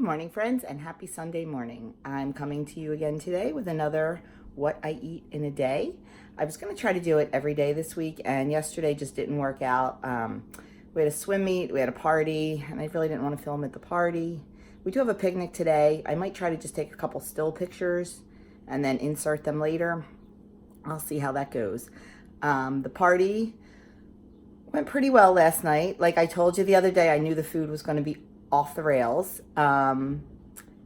morning, friends, and happy Sunday morning. I'm coming to you again today with another What I Eat in a Day. I was going to try to do it every day this week, and yesterday just didn't work out. We had a swim meet, we had a party, and I really didn't want to film at the party. We do have a picnic today. I might try to just take a couple still pictures and then insert them later. I'll see how that goes. The party went pretty well last night. Like I told you the other day, I knew the food was going to be off the rails, and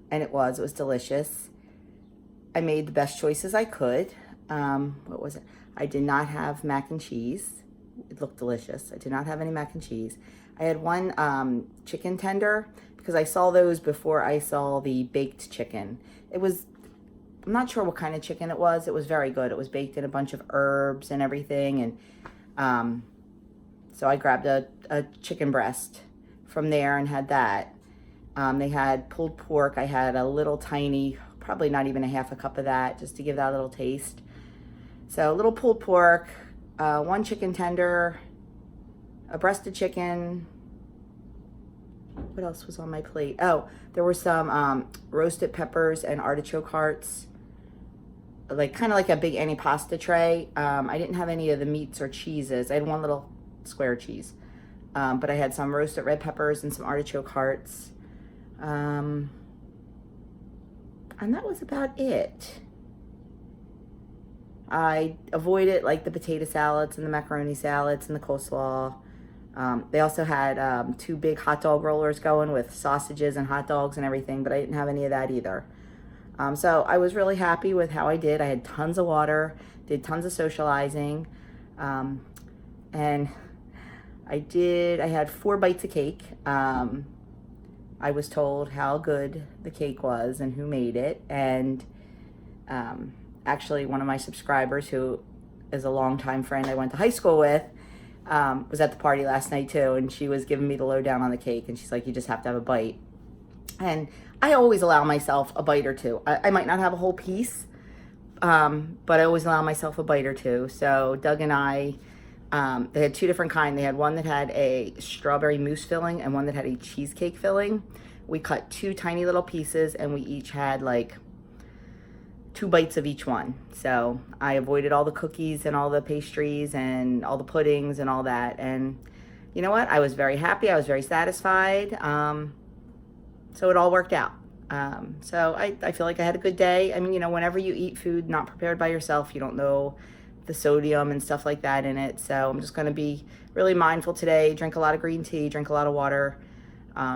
it was delicious. I made the best choices I could. What was it? I did not have mac and cheese. It looked delicious. I did not have any mac and cheese. I had one chicken tender because I saw those before I saw the baked chicken. I'm not sure what kind of chicken it was. It was very good. It was baked in a bunch of herbs and everything, and so I grabbed a chicken breast from there and had that. They had pulled pork. I had a little tiny, probably not even a half a cup of that, just to give that a little taste. So a little pulled pork, one chicken tender, a breasted chicken. What else was on my plate? Oh, there were some roasted peppers and artichoke hearts, kind of like a big antipasta tray. I didn't have any of the meats or cheeses. I had one little square cheese. But I had some roasted red peppers and some artichoke hearts. And that was about it. I avoided like the potato salads and the macaroni salads and the coleslaw. They also had 2 big hot dog rollers going with sausages and hot dogs and everything, but I didn't have any of that either. So I was really happy with how I did. I had tons of water, did tons of socializing, and I had 4 bites of cake. I was told how good the cake was and who made it. And actually one of my subscribers, who is a longtime friend I went to high school with, was at the party last night too. And she was giving me the lowdown on the cake. And she's like, you just have to have a bite. And I always allow myself a bite or two. I might not have a whole piece, but I always allow myself a bite or two. So Doug and I, they had 2 different kinds. They had one that had a strawberry mousse filling and one that had a cheesecake filling. We cut 2 tiny little pieces and we each had like 2 bites of each one. So I avoided all the cookies and all the pastries and all the puddings and all that. And you know what? I was very happy. I was very satisfied. So it all worked out. So I feel like I had a good day. I mean, whenever you eat food not prepared by yourself, you don't know the sodium and stuff like that in it. So I'm just going to be really mindful today, drink a lot of green tea, drink a lot of water,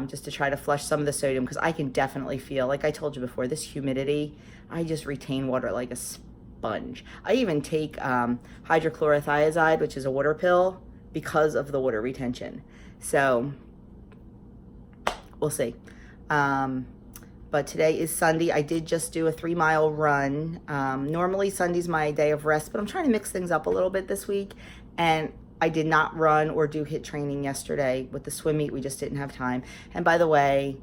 just to try to flush some of the sodium, because I can definitely feel, like I told you before, this humidity, I just retain water like a sponge. I even take hydrochlorothiazide, which is a water pill, because of the water retention. So we'll see. But today is Sunday. I did just do a 3-mile run. Normally Sunday's my day of rest, but I'm trying to mix things up a little bit this week. And I did not run or do HIIT training yesterday with the swim meet. We just didn't have time. And by the way,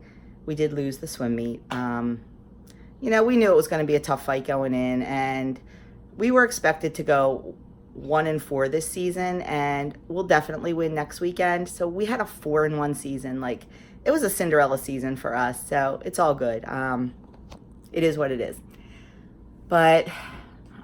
we did lose the swim meet. We knew it was going to be a tough fight going in, and we were expected to go 1-4 this season, and we'll definitely win next weekend. So we had a 4-1 season. It was a Cinderella season for us, so it's all good. It is what it is. But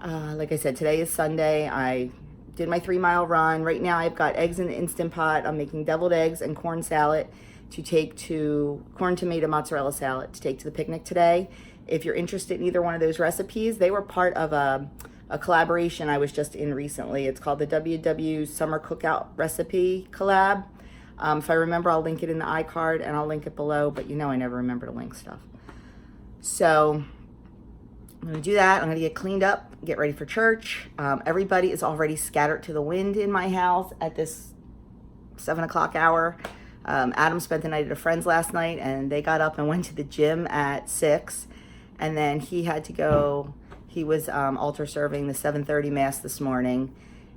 like I said, today is Sunday. I did my 3-mile run. Right now I've got eggs in the Instant Pot. I'm making deviled eggs and corn salad to take to corn, tomato, mozzarella salad to take to the picnic today. If you're interested in either one of those recipes, they were part of a collaboration I was just in recently. It's called the WW Summer Cookout Recipe Collab. If I remember, I'll link it in the iCard and I'll link it below, but I never remember to link stuff. So I'm going to do that. I'm going to get cleaned up, get ready for church. Everybody is already scattered to the wind in my house at this 7 o'clock hour. Adam spent the night at a friend's last night, and they got up and went to the gym at 6. And then he had to go. He was altar serving the 7:30 Mass this morning.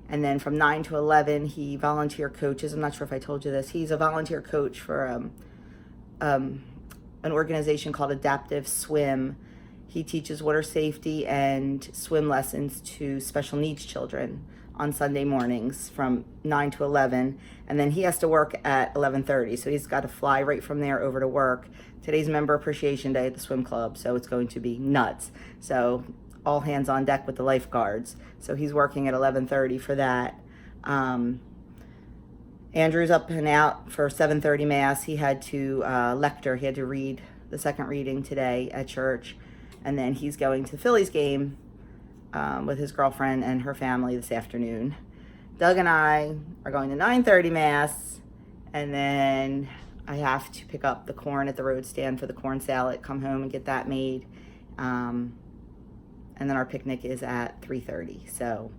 And then from 9 to 11, he volunteer coaches. I'm not sure if I told you this. He's a volunteer coach for an organization called Adaptive Swim. He teaches water safety and swim lessons to special needs children. on Sunday mornings from 9 to 11, and then he has to work at 11:30, so he's got to fly right from there over to work. Today's member appreciation day at the swim club, so it's going to be nuts. So all hands on deck with the lifeguards. So he's working at 11:30 for that. Andrew's up and out for 7:30 Mass. He had to lecture. He had to read the second reading today at church. And then he's going to the Phillies game with his girlfriend and her family this afternoon. Doug and I are going to 9:30 Mass. And then I have to pick up the corn at the road stand for the corn salad, come home and get that made. And then our picnic is at 3:30. So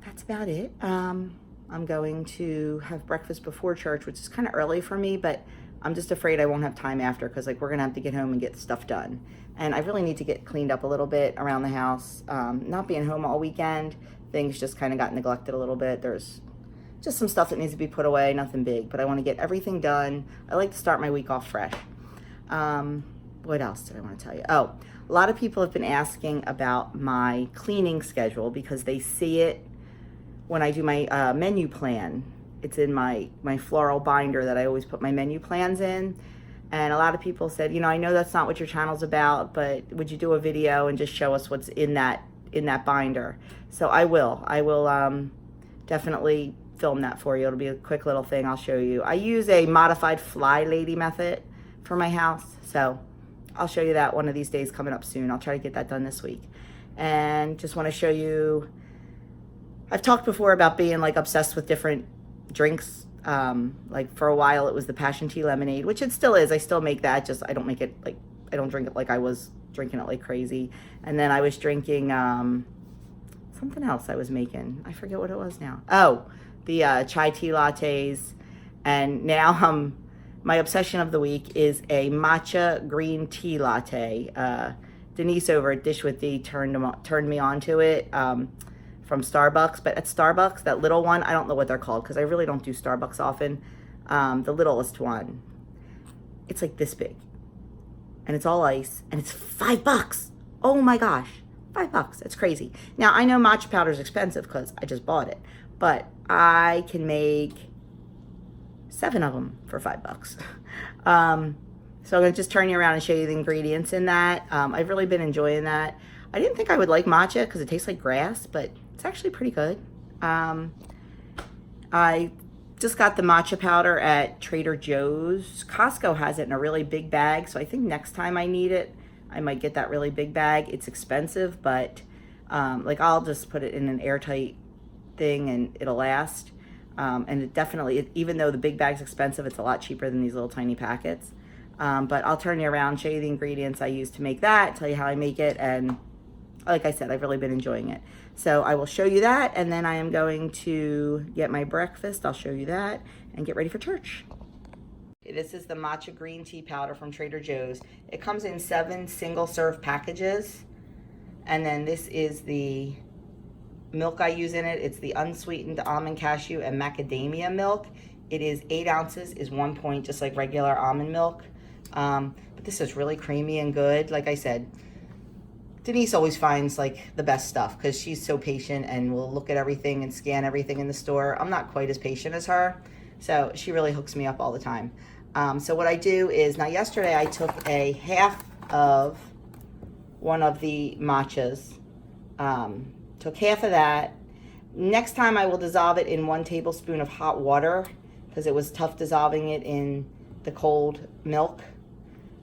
that's about it. I'm going to have breakfast before church, which is kind of early for me, but I'm just afraid I won't have time after because like we're gonna have to get home and get stuff done. And I really need to get cleaned up a little bit around the house. Not being home all weekend, things just kind of got neglected a little bit. There's just some stuff that needs to be put away, nothing big, but I want to get everything done. I like to start my week off fresh. What else did I want to tell you? Oh, a lot of people have been asking about my cleaning schedule because they see it when I do my menu plan. It's in my floral binder that I always put my menu plans in. And a lot of people said, you know, I know that's not what your channel's about, but would you do a video and just show us what's in that binder? So I will definitely film that for you. It'll be a quick little thing I'll show you. I use a modified fly lady method for my house. So I'll show you that one of these days coming up soon. I'll try to get that done this week. And just want to show you, I've talked before about being like obsessed with different drinks. Like for a while it was the passion tea lemonade, which it still is. I still make that, just I don't make it like, I don't drink it like I was drinking it like crazy. And then I was drinking something else I was making. I forget what it was now. Oh, the chai tea lattes. And now my obsession of the week is a matcha green tea latte. Denise over at Dish with D turned me on to it. From Starbucks, but at Starbucks, that little one, I don't know what they're called because I really don't do Starbucks often. The littlest one, it's like this big, and it's all ice, and it's $5. Oh my gosh, $5. It's crazy. Now I know matcha powder is expensive because I just bought it, but I can make 7 of them for $5. So I'm gonna just turn you around and show you the ingredients in that. I've really been enjoying that. I didn't think I would like matcha because it tastes like grass, but it's actually pretty good. I just got the matcha powder at Trader Joe's. Costco has it in a really big bag, so I think next time I need it, I might get that really big bag. It's expensive, but like I'll just put it in an airtight thing and it'll last. And it definitely, even though the big bag's expensive, it's a lot cheaper than these little tiny packets. But I'll turn you around, show you the ingredients I use to make that, tell you how I make it, and like I said, I've really been enjoying it. So I will show you that, and then I am going to get my breakfast. I'll show you that and get ready for church. This is the matcha green tea powder from Trader Joe's. It comes in 7 single-serve packages, and then this is the milk I use in it. It's the unsweetened almond, cashew, and macadamia milk. It is 8 ounces, is 1 point, just like regular almond milk. But this is really creamy and good. Like I said, Denise always finds like the best stuff because she's so patient and will look at everything and scan everything in the store. I'm not quite as patient as her, so she really hooks me up all the time. So what I do is, now yesterday I took a half of one of the matchas, took half of that. Next time I will dissolve it in 1 tablespoon of hot water because it was tough dissolving it in the cold milk.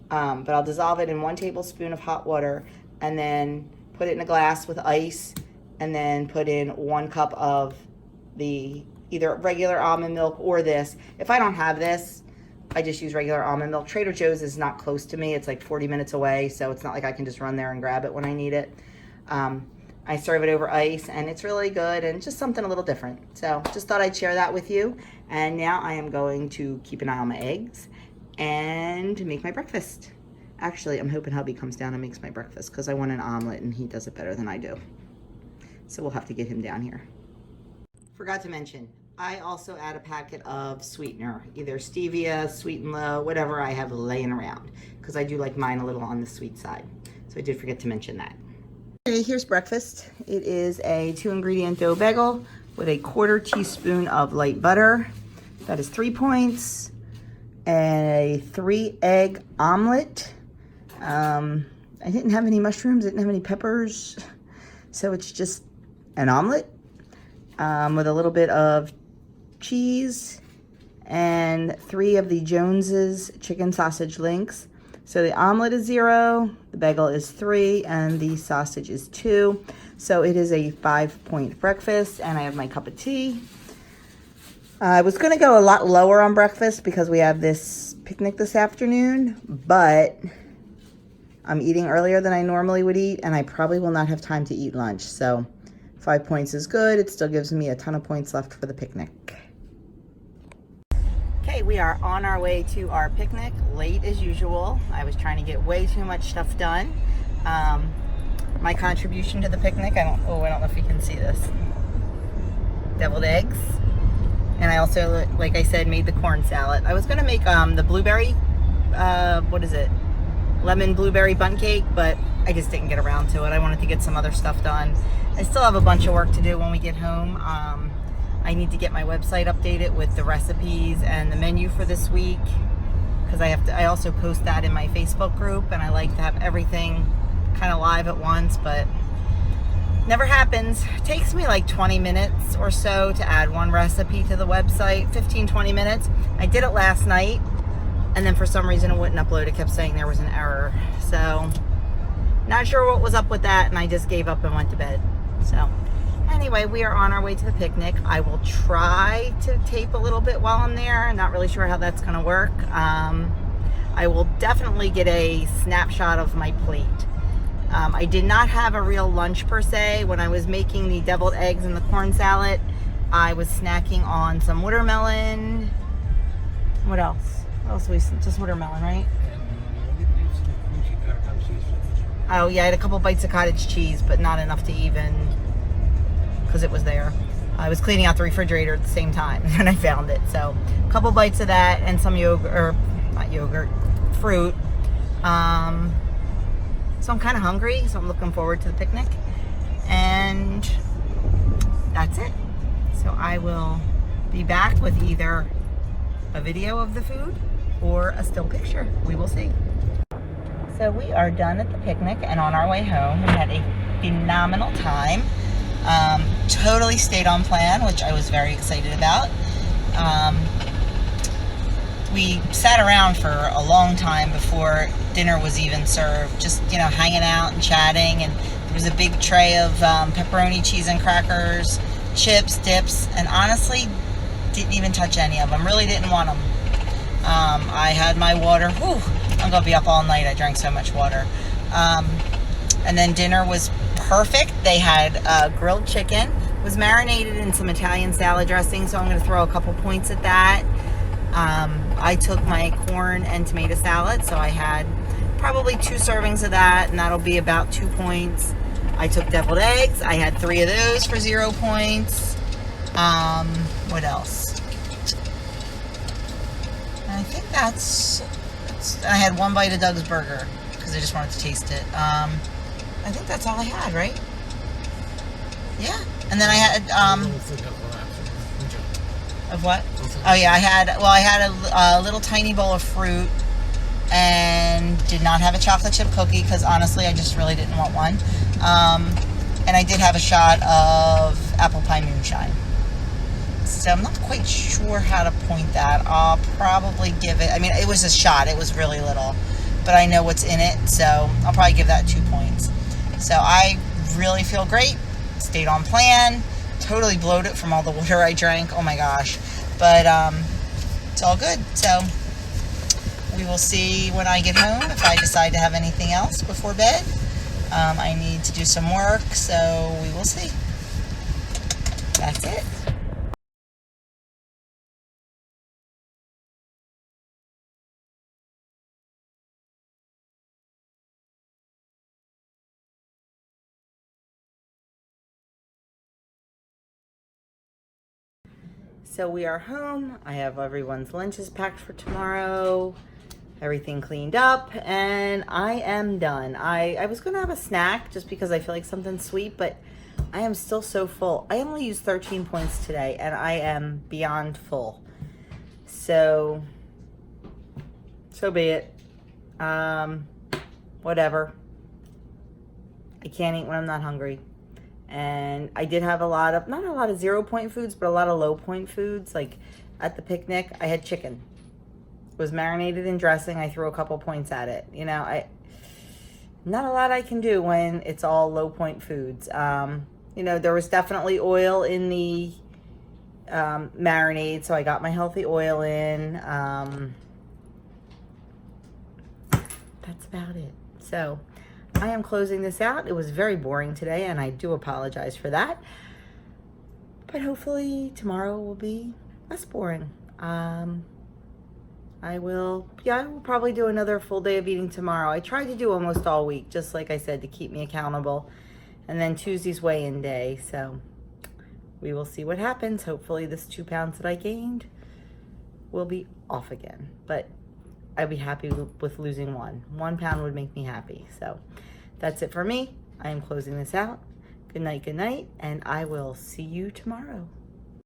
But I'll dissolve it in 1 tablespoon of hot water and then put it in a glass with ice and then put in 1 cup of the either regular almond milk or this. If I don't have this, I just use regular almond milk. Trader Joe's is not close to me. It's like 40 minutes away, so it's not like I can just run there and grab it when I need it. I serve it over ice, and it's really good and just something a little different. So just thought I'd share that with you. And now I am going to keep an eye on my eggs and make my breakfast. Actually, I'm hoping hubby comes down and makes my breakfast because I want an omelet and he does it better than I do. So we'll have to get him down here. Forgot to mention, I also add a packet of sweetener, either stevia, sweet and low, whatever I have laying around, because I do like mine a little on the sweet side. So I did forget to mention that. Okay, here's breakfast. It is a 2-ingredient dough bagel with a 1/4 teaspoon of light butter. That is 3 points. A 3-egg omelet. I didn't have any mushrooms, didn't have any peppers, so it's just an omelet with a little bit of cheese and 3 of the Jones's chicken sausage links. So the omelet is 0, the bagel is 3, and the sausage is 2. So it is a 5-point breakfast, and I have my cup of tea. I was going to go a lot lower on breakfast because we have this picnic this afternoon, but I'm eating earlier than I normally would eat, and I probably will not have time to eat lunch. So 5 points is good. It still gives me a ton of points left for the picnic. Okay, we are on our way to our picnic, late as usual. I was trying to get way too much stuff done. My contribution to the picnic, I don't know if you can see this. Deviled eggs. And I also, like I said, made the corn salad. I was gonna make the blueberry, lemon blueberry bundt cake, but I just didn't get around to it. I wanted to get some other stuff done. I still have a bunch of work to do when we get home. I need to get my website updated with the recipes and the menu for this week, because I also post that in my Facebook group, and I like to have everything kind of live at once, but never happens. It takes me like 20 minutes or so to add one recipe to the website, 15-20 minutes. I did it last night, and then for some reason it wouldn't upload. It kept saying there was an error, so not sure what was up with that, and I just gave up and went to bed. So anyway, we are on our way to the picnic. I will try to tape a little bit while I'm there. I'm not really sure how that's going to work. I will definitely get a snapshot of my plate. I did not have a real lunch per se. When I was making the deviled eggs and the corn salad, I was snacking on some watermelon. What else? What else? Just watermelon, right? Oh yeah, I had a couple bites of cottage cheese, but not enough to even, because it was there. I was cleaning out the refrigerator at the same time when I found it. So a couple bites of that and some yogurt, or not yogurt, fruit. So I'm kind of hungry, so I'm looking forward to the picnic. And that's it. So I will be back with either a video of the food or a still picture. We will see. So we are done at the picnic and on our way home. We had a phenomenal time. Totally stayed on plan, which I was very excited about. We sat around for a long time before dinner was even served, just, hanging out and chatting. And there was a big tray of pepperoni, cheese, and crackers, chips, dips, and honestly, didn't even touch any of them. Really didn't want them. I had my water. Whew, I'm going to be up all night. I drank so much water. And then dinner was perfect. They had grilled chicken. It was marinated in some Italian salad dressing, so I'm going to throw a couple points at that. I took my corn and tomato salad, so I had probably 2 servings of that, and that'll be about 2 points. I took deviled eggs. I had 3 of those for 0 points. What else? I think that's I had 1 bite of Doug's burger because I just wanted to taste it. I think that's all I had, right? Yeah. And then I had of what? Oh yeah, I had a little tiny bowl of fruit and did not have a chocolate chip cookie because honestly I just really didn't want one. And I did have a shot of apple pie moonshine. So I'm not quite sure how to point that. I'll probably give it, it was a shot, it was really little, but I know what's in it, so I'll probably give that 2 points. So I really feel great, stayed on plan, totally bloated from all the water I drank, oh my gosh, but it's all good. So we will see when I get home if I decide to have anything else before bed. I need to do some work, so we will see. That's it. So we are home. I have everyone's lunches packed for tomorrow. everything cleaned up, and I am done. I was gonna have a snack just because I feel like something sweet, but I am still so full. I only used 13 points today, and I am beyond full. So be it. Whatever. I can't eat when I'm not hungry. And I did have not a lot of 0-point foods, but a lot of low-point foods. Like at the picnic, I had chicken. It was marinated in dressing. I threw a couple points at it. You know, not a lot I can do when it's all low-point foods. You know, there was definitely oil in the marinade, so I got my healthy oil in. That's about it. So I am closing this out. It was very boring today, and I do apologize for that. But hopefully tomorrow will be less boring. I will probably do another full day of eating tomorrow. I tried to do almost all week, just like I said, to keep me accountable. And then Tuesday's weigh-in day, so we will see what happens. Hopefully this 2 pounds that I gained will be off again. But I'd be happy with losing 1. 1 pound would make me happy. So that's it for me. I am closing this out. Good night, and I will see you tomorrow.